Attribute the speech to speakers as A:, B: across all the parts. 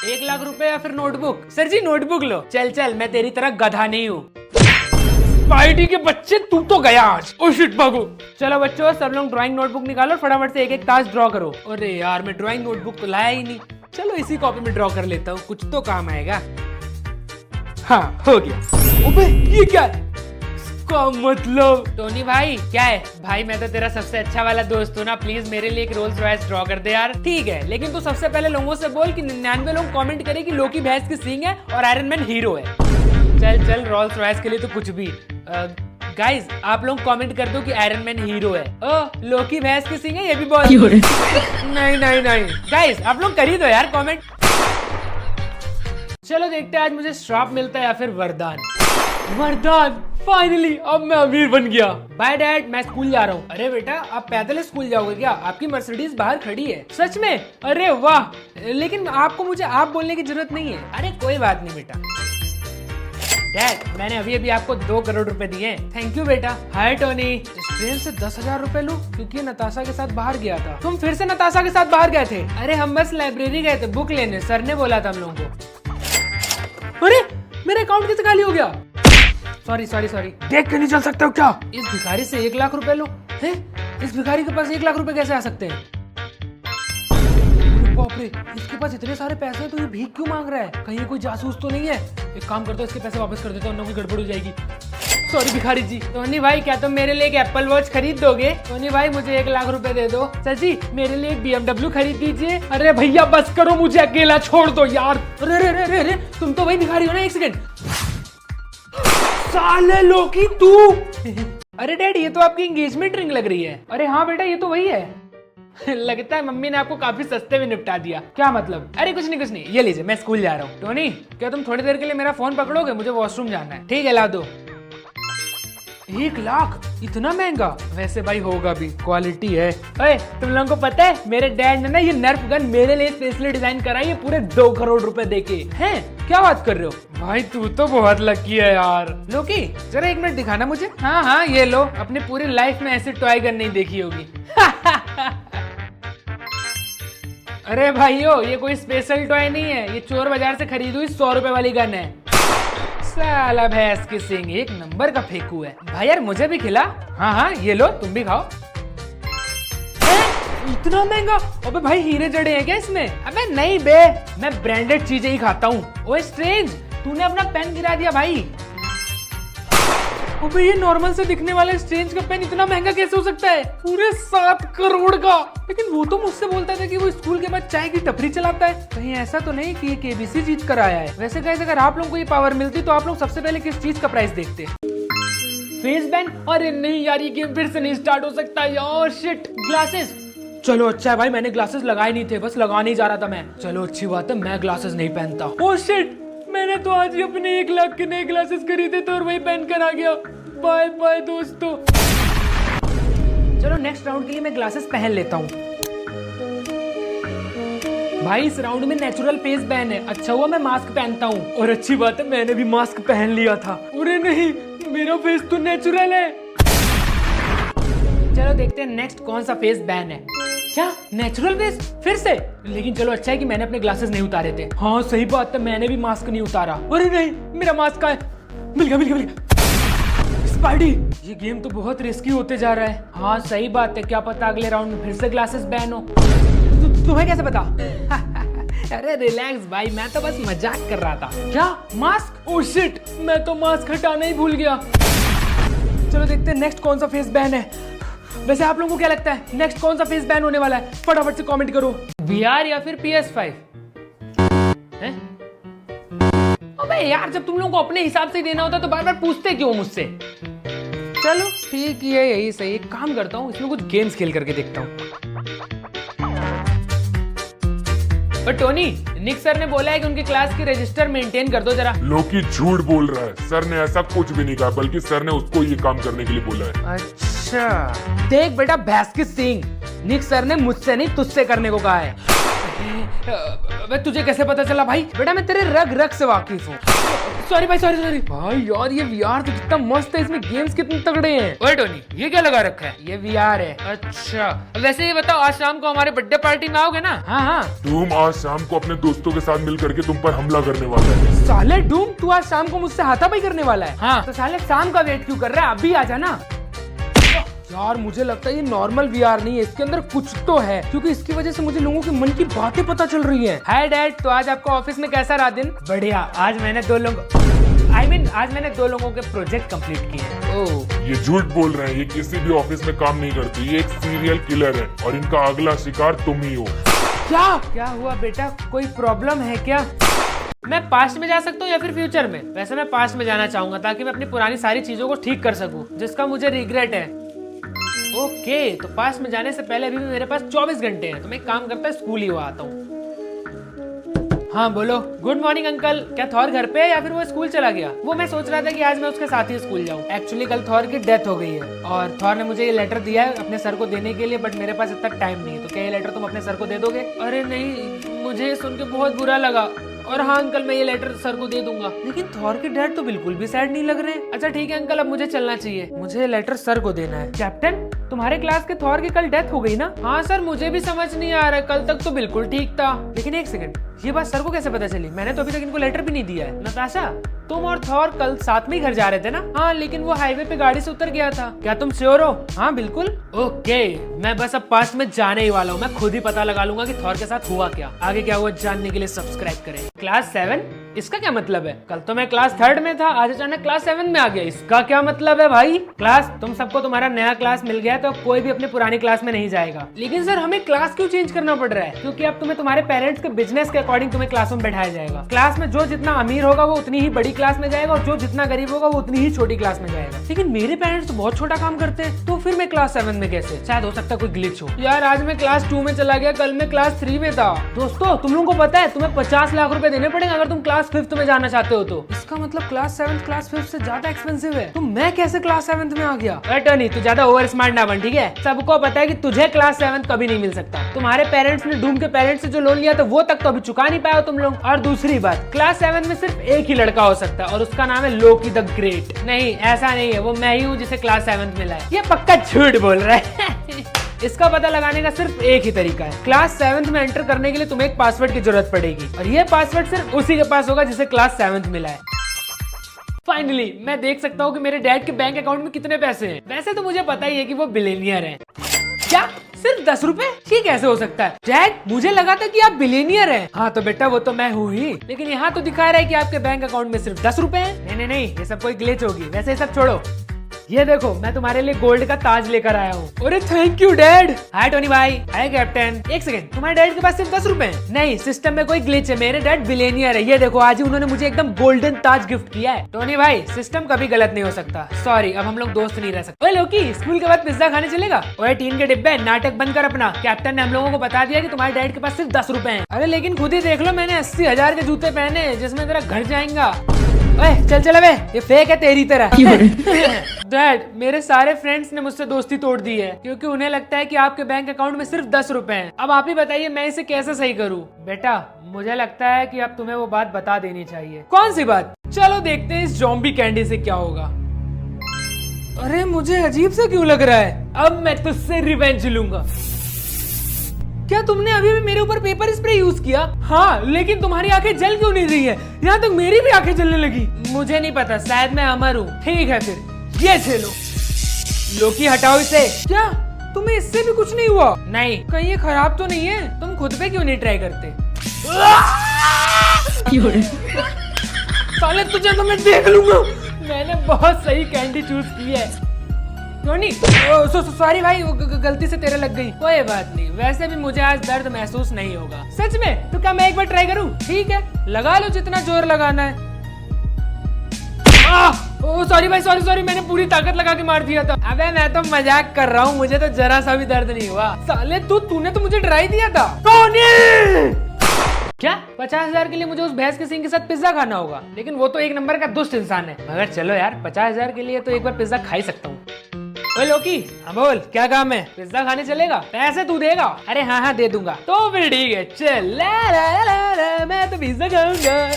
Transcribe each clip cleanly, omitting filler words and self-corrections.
A: 1 लाख रुपए या फिर नोटबुक? सर जी नोटबुक लो। चल चल, मैं तेरी तरह गधा नहीं हूँ।
B: स्पाइडी के बच्चे, तू तो गया आज। ओ शिट, भागो।
A: चलो बच्चों, सब लोग ड्राइंग नोटबुक निकालो, फटाफट से एक एक ताश ड्रॉ करो। अरे यार, मैं ड्राइंग नोटबुक तो लाया ही नहीं। चलो इसी कॉपी में ड्रॉ कर लेता हूँ, कुछ तो काम आएगा। हाँ, हो गया।
B: अबे ये क्या है? इसका मतलब
A: टोनी भाई, क्या है भाई? मैं तो तेरा सबसे अच्छा वाला दोस्त हूँ ना, प्लीज मेरे लिए एक रोल्स रॉयस ड्रॉ कर दे यार। ठीक है, लेकिन तू सबसे पहले लोगों से बोल कि 99 लोग कमेंट करे कि लोकी भैंस की सींग है और आयरन मैन हीरो है। चल चल, रोल्स रॉयस के लिए तो कुछ भी। गाइस, आप लोग कमेंट कर दो कि आयरन मैन हीरो है। ओ, लोकी भैंस की सींग है, ये भी बोल। नहीं नहीं नहीं गाइस, आप लोग कर ही दो यार कमेंट। चलो देखते हैं आज मुझे श्राप मिलता है या फिर वरदान।
B: वरदान, फाइनली अब मैं अमीर बन गया।
A: बाय डैड, मैं स्कूल जा रहा हूँ। अरे बेटा, आप पैदल स्कूल जाओगे क्या? आपकी मर्सिडीज बाहर खड़ी है। सच में? अरे वाह, लेकिन आपको मुझे आप बोलने की जरूरत नहीं है। अरे कोई बात नहीं बेटा। डैड, मैंने अभी अभी आपको 2 करोड़ रुपए दिए। थैंक यू बेटा। हाय टोनी, इस ट्रेन से 10,000 रुपए लो, क्योंकि नताशा के साथ बाहर गया था। तुम फिर से नताशा के साथ बाहर गए थे? अरे हम बस लाइब्रेरी गए थे बुक लेने, सर ने बोला था हम लोगों को। अरे मेरा अकाउंट कैसे खाली हो गया? Sorry sorry sorry.
B: देख के नहीं चल सकते हो क्या?
A: इस भिखारी से 1 लाख रुपए लो। हैं? इस भिखारी के पास 1 लाख रुपए कैसे आ सकते हैं? बाप रे, इसके पास इतने सारे पैसे हैं तो ये भीख क्यों मांग रहा है? कहीं ये कोई जासूस तो नहीं है? एक काम करता हूँ, इसके पैसे वापस कर देता हूँ, ना कोई गड़बड़ हो जाएगी। सॉरी भिखारी जी। टोनी भाई, क्या तुम मेरे लिए एक एप्पल वॉच खरीद दोगे? टोनी भाई, मुझे 1 लाख रुपए दे दो। सर जी, मेरे लिए एक BMW खरीद दीजिए।
B: अरे भैया बस करो, मुझे अकेला छोड़ दो यार।
A: अरे अरे अरे अरे, तुम तो वही भिखारी हो ना? 1 सेकंड।
B: साले लोकी तू।
A: अरे डैड, ये तो आपकी एंगेजमेंट रिंग लग रही है। अरे हाँ बेटा, ये तो वही है। लगता है मम्मी ने आपको काफी सस्ते में निपटा दिया। क्या मतलब? अरे कुछ नहीं कुछ नहीं, ये लीजिए, मैं स्कूल जा रहा हूँ। टोनी, क्या तुम थोड़ी देर के लिए मेरा फोन पकड़ोगे? मुझे वॉशरूम जाना है। ठीक है, ला दो। 1 लाख? इतना महंगा? वैसे भाई होगा भी, क्वालिटी है। अरे तुम लोगों को पता है, मेरे डैड ने ना ये नर्फ गन मेरे लिए स्पेशली डिजाइन कराई है, पूरे 2 करोड़ रुपए देके। हैं? क्या बात कर रहे हो
B: भाई? तू तो बहुत लकी है यार।
A: लोकी, जरा 1 मिनट दिखाना मुझे। हाँ हाँ, ये लो। अपनी पूरी लाइफ में ऐसी टॉय गन नहीं देखी होगी। अरे भाइयों, ये कोई स्पेशल टॉय नहीं है, ये चोर बाजार से खरीदी हुई 100 रुपए वाली गन है। साला भैंस की सींग, एक नंबर का फेंकू है। भाई यार, मुझे भी खिला। हाँ हाँ, ये लो, तुम भी खाओ। इतना महंगा? अबे भाई, हीरे जड़े हैं क्या इसमें? अबे नहीं बे, मैं ब्रांडेड चीजें ही खाता हूँ। ओए स्ट्रेंज, तूने अपना पेन गिरा दिया भाई। अबे ये नॉर्मल से दिखने वाला स्ट्रेंज का पेन इतना महंगा कैसे हो सकता है? पूरे 7 करोड़ का। लेकिन वो तो मुझसे बोलता था कि वो स्कूल के बाद चाय की टपरी चलाता है। कहीं ऐसा तो नहीं कि ये केबीसी जीत कर आया है? वैसे गाइस, अगर आप लोगों को ये पावर मिलती तो आप लोग सबसे पहले किस चीज का प्राइस देखते? Face ban? अरे नहीं यार, ये गेम फिर से नहीं स्टार्ट हो सकता यार। शिट। ग्लासेस? चलो अच्छा है भाई, मैंने ग्लासेस लगाए नहीं थे, बस लगाने ही जा रहा था मैं। चलो अच्छी बात है, मैं ग्लासेस नहीं पहनता। ओह शिट, मैंने तो आज ही अपने 1 लाख के नए ग्लासेस खरीदे थे और वही पहन कर आ गया। बाय बाय दोस्तों। चलो नेक्स्ट राउंड के लिए मैं ग्लासेस पहन लेता हूँ। भाई इस राउंड में नेचुरल फेस बैन है। अच्छा हुआ मैं मास्क पहनता हूँ। और अच्छी बात है, मैंने भी मास्क पहन लिया था। अरे नहीं, मेरा फेस तो नेचुरल है। चलो देखते हैं नेक्स्ट कौन सा फेस बैन है। क्या नेचुरल फेस फिर से? लेकिन चलो अच्छा है कि मैंने अपने ग्लासेस नहीं उतारे थे। हाँ सही बात है, मैंने भी मास्क नहीं उतारा। अरे नहीं, मेरा मास्क कहाँ है? मिल गया मिल गया मिल गया। स्पाइडी, ये गेम तो बहुत रिस्की होते जा रहा है। हाँ सही बात है, क्या पता अगले राउंड में फिर से ग्लासेस बैन हो। तुम्हें कैसे पता? अरे रिलैक्स भाई, मैं तो बस मजाक कर रहा था। क्या मास्क? ओह शिट, मैं तो मास्क हटाना ही भूल गया। चलो देखते हैं नेक्स्ट कौन सा फेस बैन है। वैसे आप लोगों को क्या लगता है नेक्स्ट कौन सा फेस बैन होने वाला है? फटाफट से कमेंट करो। VR या फिर PS5? हैं? अबे यार, जब तुम लोगों को अपने हिसाब से देना होता तो बार बार पूछते क्यों मुझसे? चलो ठीक ही है, यही सही। एक काम करता हूँ, इसमें कुछ गेम्स खेल करके देखता हूँ। पर टोनी, निक सर ने बोला है कि उनकी क्लास की रजिस्टर मेंटेन कर दो जरा।
C: लोकी झूठ बोल रहा है, सर ने ऐसा कुछ भी नहीं कहा, बल्कि सर ने उसको ये काम करने के लिए बोला है।
A: अच्छा देख बेटा, भैंस की सींग, निक सर ने मुझसे नहीं तुझसे करने को कहा है। तुझे कैसे पता चला भाई? बेटा मैं तेरे रग रग से वाकिफ हूँ। सॉरी भाई, सॉरी भाई यार, ये VR तो कितना मस्त है, इसमें गेम्स कितने तगड़े हैं। ओए टोनी, ये क्या लगा रखा है? ये VR है। अच्छा, वैसे ये बताओ, आज शाम को हमारे बर्थडे पार्टी में आओगे ना? हाँ।
C: डूम आज शाम को अपने दोस्तों के साथ मिल करके तुम पर हमला करने वाला है।
A: साले डूम, तू आज शाम को मुझसे हाथापाई करने वाला है? हाँ। तो साले शाम का वेट क्यों कर रहा है? अभी आ जाना। यार मुझे लगता है ये नॉर्मल VR नहीं है, इसके अंदर कुछ तो है, क्योंकि इसकी वजह से मुझे लोगों के मन की बातें पता चल रही हैं। हाय डैड, तो आज आपका ऑफिस में कैसा रहा दिन? बढ़िया। आज मैंने दो लोगों के प्रोजेक्ट कंप्लीट किए। ओह,
C: ये झूठ बोल रहे हैं, ये किसी भी ऑफिस में काम नहीं करती, ये एक सीरियल किलर है और इनका अगला शिकार तुम ही हो।
A: क्या हुआ बेटा, कोई प्रॉब्लम है क्या? मैं पास्ट में जा सकता हूँ या फिर फ्यूचर में? वैसे मैं पास्ट में जाना चाहूंगा ताकि मैं अपनी पुरानी सारी चीजों को ठीक कर सकूँ जिसका मुझे रिग्रेट है। ओके, तो पास में जाने से पहले अभी भी मेरे पास 24 घंटे हैं, तो मैं एक काम करता है, स्कूल ही आता हूँ। हाँ बोलो। गुड मॉर्निंग अंकल, क्या थॉर घर पे है या फिर वो स्कूल चला गया? वो मैं सोच रहा था कि आज मैं उसके साथ ही स्कूल जाऊँ। एक्चुअली कल थॉर की डेथ हो गई है और थॉर ने मुझे ये लेटर दिया है अपने सर को देने के लिए, बट मेरे पास इतना टाइम नहीं है। तो क्या ये लेटर तुम अपने सर को दे दोगे? अरे नहीं, मुझे सुन के बहुत बुरा लगा। और हाँ अंकल, मैं ये लेटर सर को दे दूंगा। लेकिन थॉर के डैड तो बिल्कुल भी सैड नहीं लग रहे। अच्छा ठीक है अंकल, अब मुझे चलना चाहिए, मुझे लेटर सर को देना है। कैप्टन, तुम्हारे क्लास के थॉर की कल डेथ हो गई ना? हाँ सर, मुझे भी समझ नहीं आ रहा, कल तक तो बिल्कुल ठीक था। लेकिन एक सेकंड, ये बात सर को कैसे पता चली? मैंने तो अभी तक इनको लेटर भी नहीं दिया है। नताशा, तुम और थॉर कल साथ में ही घर जा रहे थे ना? हाँ, लेकिन वो हाईवे पे गाड़ी से उतर गया था। क्या तुम श्योर हो? हाँ बिल्कुल। ओके, मैं बस अब पास्ट में जाने ही वाला हूँ, मैं खुद ही पता लगा लूंगा कि थॉर के साथ हुआ क्या। आगे क्या हुआ जानने के लिए सब्सक्राइब करें। क्लास 7? इसका क्या मतलब है? कल तो मैं क्लास 3rd में था, आज अचानक क्लास 7 में आ गया, इसका क्या मतलब है भाई? क्लास, तुम सबको तुम्हारा नया क्लास मिल गया, तो कोई भी अपने पुरानी क्लास में नहीं जाएगा। लेकिन सर हमें क्लास क्यों चेंज करना पड़ रहा है? क्योंकि अब तुम्हें तुम्हारे पेरेंट्स के बिजनेस के अकॉर्डिंग तुम्हें क्लासों में बैठाया जाएगा। क्लास में जो जितना अमीर होगा वो उतनी ही बड़ी क्लास में जाएगा, और जो जितना गरीब होगा वो उतनी ही छोटी क्लास में जाएगा। लेकिन मेरे पेरेंट्स तो बहुत छोटा काम करते हैं, तो फिर मैं क्लास 7 में कैसे? शायद हो सकता है कोई ग्लिच हो। यार आज मैं क्लास 2 में चला गया, कल मैं क्लास 3 में था। दोस्तों, तुम लोगों को पता है तुम्हें 50 लाख रुपए देने पड़ेंगे अगर तुम क्लास 5th में जाना चाहते हो तो। इसका मतलब क्लास 7 क्लास 5 से ज्यादा एक्सपेंसिव है। तो मैं कैसे क्लास 7 में आ गया? टोनी, तू ज्यादा ओवर स्मार्ट ना बन, ठीक है? सबको पता है कि तुझे क्लास 7 कभी नहीं मिल सकता। तुम्हारे पेरेंट्स ने डूम के पेरेंट्स से जो लोन लिया था वो तक तो अभी चुका नहीं पाए हो तुम लोग। और दूसरी बात, क्लास 7 में सिर्फ एक ही लड़का हो सकता है और उसका नाम है लोकी द ग्रेट। नहीं, ऐसा नहीं है, वो मैं ही हूँ जिसे क्लास 7 मिला है। ये पक्का झूठ बोल रहा है। इसका पता लगाने का सिर्फ एक ही तरीका है। क्लास 7 में एंटर करने के लिए तुम्हें एक पासवर्ड की जरूरत पड़ेगी, और ये पासवर्ड सिर्फ उसी के पास होगा जिसे क्लास 7 मिला है। फाइनली मैं देख सकता हूँ कि मेरे डैड के बैंक अकाउंट में कितने पैसे हैं। वैसे तो मुझे पता ही है कि वो बिलियनियर हैं। क्या सिर्फ 10 रुपए? ये कैसे हो सकता है? डैड, मुझे लगा था कि आप बिलियनियर हैं। हाँ तो बेटा, वो तो मैं हूँ ही, लेकिन यहाँ तो दिखा रहा है कि आपके बैंक अकाउंट में सिर्फ 10 रुपए हैं। नहीं, ये सब कोई ग्लिच होगी। वैसे ये सब छोड़ो, ये देखो मैं तुम्हारे लिए गोल्ड का ताज लेकर आया हूँ। अरे thank you dad. Hi Tony भाई। हाय कैप्टन। एक सेकंड, तुम्हारे डैड के पास सिर्फ 10 रुपए हैं? नहीं, सिस्टम में कोई ग्लिच है, मेरे डैड बिलियनियर है। ये देखो, आज ही उन्होंने मुझे एकदम गोल्डन ताज गिफ्ट किया है। टोनी भाई, सिस्टम कभी गलत नहीं हो सकता। सॉरी, अब हम लोग दोस्त नहीं रह सकते। ओए लोकी, स्कूल के बाद पिज्जा खाने चलेगा? ओए टीन के डिब्बे, नाटक बंद कर अपना। कैप्टन ने हम लोगों को बता दिया कि तुम्हारे डैड के पास सिर्फ 10 रुपए हैं। अरे लेकिन खुद ही देख लो, मैंने 80,000 के जूते पहने जिसमें तेरा घर जाएगा। ओए चल अबे, ये फेक है तेरी तरह। डैड, मेरे सारे फ्रेंड्स ने मुझसे दोस्ती तोड़ दी है क्योंकि उन्हें लगता है कि आपके बैंक अकाउंट में सिर्फ 10 रुपए हैं। अब आप ही बताइए मैं इसे कैसे सही करूं? बेटा, मुझे लगता है कि अब तुम्हें वो बात बता देनी चाहिए। कौन सी बात? चलो देखते हैं इस ज़ॉम्बी कैंडी से क्या होगा। अरे मुझे अजीब सा क्यों लग रहा है? अब मैं तुझसे रिवेंज लूंगा। क्या तुमने अभी भी मेरे ऊपर पेपर स्प्रे यूज किया? हाँ, लेकिन तुम्हारी आंखें जल क्यों नहीं रही है? यहाँ तक मेरी भी आंखें जलने लगी। मुझे नहीं पता, शायद मैं अमर हूँ। ठीक है फिर, ये झेलो। लोकी हटाओ इसे। क्या तुम्हें इससे भी कुछ नहीं हुआ? नहीं। कहीं ये खराब तो नहीं है? तुम खुद पे क्यों नहीं ट्राई करते? साले तुझे तो मैं देख लूंगा। मैंने बहुत सही कैंडी चूज की है। टोनी, सॉरी भाई, वो गलती से तेरे लग गई। कोई बात नहीं, वैसे भी मुझे आज दर्द महसूस नहीं होगा। सच में? तो क्या मैं एक बार ट्राई करूं? ठीक है, लगा लो जितना जोर लगाना है। सॉरी भाई, सॉरी, मैंने पूरी ताकत लगा के मार दिया था। अबे मैं तो मजाक कर रहा हूँ, मुझे तो जरा सा भी दर्द नहीं हुआ। साले तूने तो मुझे डरा ही दिया था। टोनी! क्या 50,000 के लिए मुझे उस भैंस के सींग के साथ पिज्जा खाना होगा? लेकिन वो तो एक नंबर का दुष्ट इंसान है। मगर चलो यार, 50,000 के लिए तो एक बार पिज्जा खा ही सकता हूँ। ओए लोकी, हाँ बोल, क्या काम है? पिज्जा खाने चलेगा? पैसे तू देगा? अरे हाँ दे दूंगा। तो फिर ठीक है, चल। ला, ला, ला, ला, मैं तो पिज्जा खाऊंगा।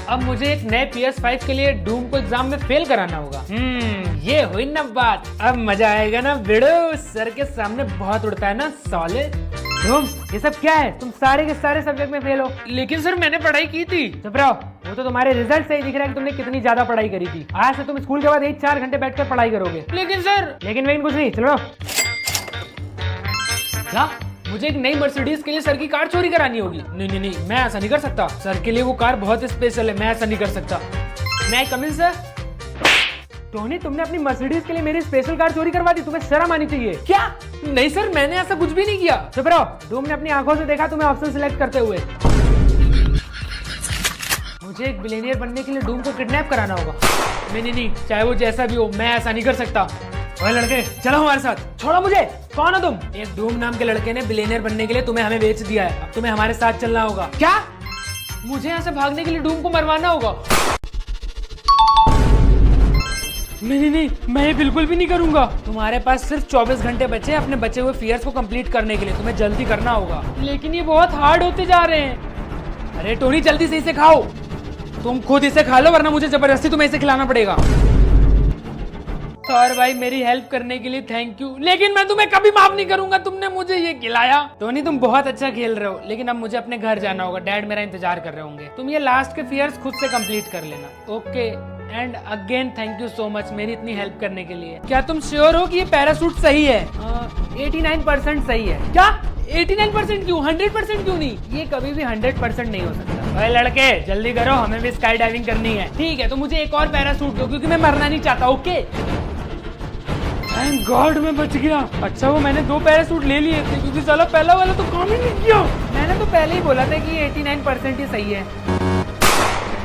A: अब मुझे एक नए PS5 के लिए डूम को एग्जाम में फेल कराना होगा। ये हुई ना बात, अब मजा आएगा ना भिड़ो। सर के सामने बहुत उड़ता है ना साले। डूम, ये सब क्या है? तुम सारे के सारे सब्जेक्ट में फेल हो।
B: लेकिन सर मैंने पढ़ाई की थी।
A: चुप रहो, वो तो तुम्हारे रिजल्ट से ही दिख रहा है कि तुमने कितनी ज्यादा पढ़ाई करी थी। आज से तुम स्कूल के बाद 4 घंटे बैठकर पढ़ाई करोगे।
B: लेकिन सर
A: लेकिन कुछ नहीं, चलो। क्या? मुझे एक नई मर्सिडीज के लिए सर की कार चोरी करानी होगी? नहीं, मैं ऐसा नहीं कर सकता। सर के लिए वो कार बहुत स्पेशल है, मैं ऐसा नहीं कर सकता। मैं कम इन सर? टोनी, तुमने अपनी मर्सिडीज के लिए मेरी स्पेशल कार चोरी करवा दी, तुम्हें शर्म आनी चाहिए।
B: क्या? नहीं सर, मैंने ऐसा कुछ भी नहीं किया।
A: चुप रहो, डूम ने अपनी आंखों से देखा तुम्हें ऑप्शन सिलेक्ट करते हुए। मुझे एक बिलियनियर बनने के लिए डूम को किडनैप कराना होगा। नहीं, चाहे वो जैसा भी हो, मैं ऐसा नहीं कर सकता। ओए लड़के, चलो हमारे साथ। छोड़ो मुझे, कौन हो तुम? एक डूम नाम के लड़के ने बिलियनियर बनने के लिए तुम्हें हमें बेच दिया है। अब तुम्हें हमारे साथ चलना होगा। क्या? मुझे यहाँ से भागने के लिए डूम को मरवाना होगा? नहीं, मैं ये बिल्कुल भी नहीं करूंगा। तुम्हारे पास सिर्फ 24 घंटे बचे अपने बचे हुए फियर्स को कंप्लीट करने के लिए। तुम्हें जल्दी करना होगा। लेकिन ये बहुत हार्ड होते जा रहे हैं। अरे टोनी, जल्दी से इसे खाओ। तुम खुद इसे खा लो, वरना मुझे जबरदस्ती तुम्हें इसे खिलाना पड़ेगा। और भाई, मेरी हेल्प करने के लिए थैंक यू, लेकिन मैं तुम्हें कभी माफ नहीं करूंगा। तुमने मुझे ये खिलाया। टोनी, तुम बहुत अच्छा खेल रहे हो, लेकिन अब मुझे अपने घर जाना होगा। डैड मेरा इंतजार कर रहे होंगे। तुम ये लास्ट के फियर्स खुद से कंप्लीट कर लेना। Okay, and again thank you so much मेरी इतनी हेल्प करने के लिए। क्या तुम श्योर हो कि ये पैराशूट सही है? 89% सही है। क्या 89% क्यों? 100% क्यों नहीं? ये कभी भी 100% नहीं हो सकता। भाई लड़के, जल्दी करो, हमें भी स्काई डाइविंग करनी है। ठीक है, तो मुझे एक और पैराशूट दो, क्योंकि मैं मरना नहीं चाहता। ओके, थैंक गॉड मैं बच गया। अच्छा, वो मैंने 2 पैराशूट ले लिए थे, क्योंकि साला पहला वाला तो काम ही नहीं किया। मैंने तो पहले ही बोला था कि 89% ही सही है।